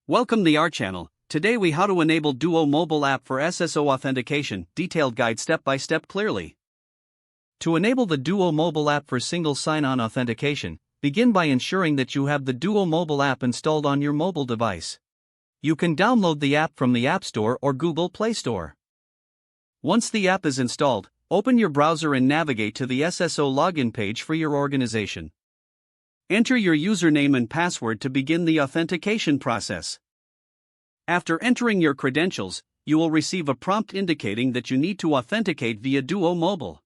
Welcome to our channel. Today we how to enable Duo mobile app for SSO authentication, detailed guide step by step clearly. To enable the Duo mobile app for single sign-on authentication, begin by ensuring that you have the Duo mobile app installed on your mobile device. You can download the app from the App Store or Google Play Store. Once the app is installed, open your browser and navigate to the SSO login page for your organization. Enter your username and password to begin the authentication process. After entering your credentials, you will receive a prompt indicating that you need to authenticate via Duo Mobile.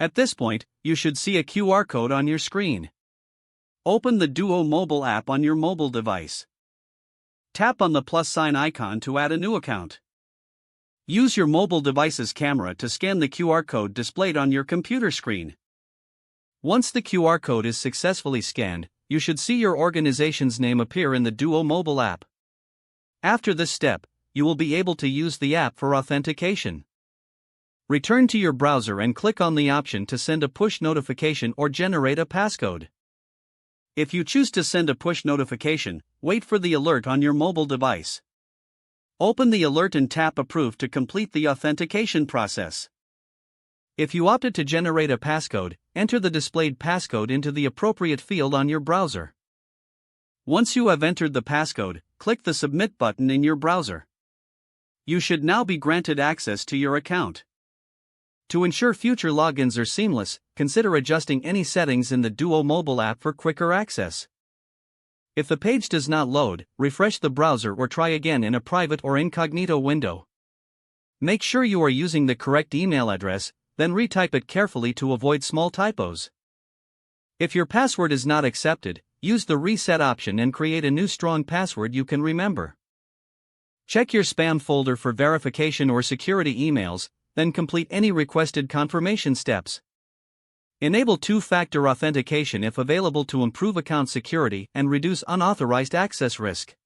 At this point, you should see a QR code on your screen. Open the Duo Mobile app on your mobile device. Tap on the plus sign icon to add a new account. Use your mobile device's camera to scan the QR code displayed on your computer screen. Once the QR code is successfully scanned, you should see your organization's name appear in the Duo mobile app. After this step, you will be able to use the app for authentication. Return to your browser and click on the option to send a push notification or generate a passcode. If you choose to send a push notification, wait for the alert on your mobile device. Open the alert and tap Approve to complete the authentication process. If you opted to generate a passcode, enter the displayed passcode into the appropriate field on your browser. Once you have entered the passcode, click the Submit button in your browser. You should now be granted access to your account. To ensure future logins are seamless, consider adjusting any settings in the Duo mobile app for quicker access. If the page does not load, refresh the browser or try again in a private or incognito window. Make sure you are using the correct email address, then retype it carefully to avoid small typos. If your password is not accepted, use the reset option and create a new strong password you can remember. Check your spam folder for verification or security emails, then complete any requested confirmation steps. Enable two-factor authentication if available to improve account security and reduce unauthorized access risk.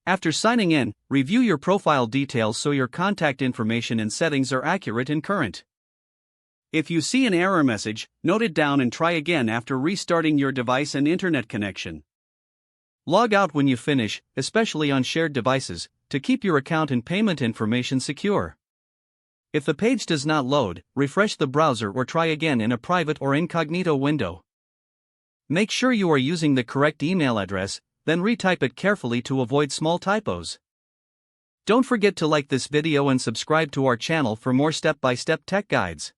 After signing in, review your profile details so your contact information and settings are accurate and current. If you see an error message, note it down and try again after restarting your device and internet connection. Log out when you finish, especially on shared devices, to keep your account and payment information secure. If the page does not load, refresh the browser or try again in a private or incognito window. Make sure you are using the correct email address, then retype it carefully to avoid small typos. Don't forget to like this video and subscribe to our channel for more step-by-step tech guides.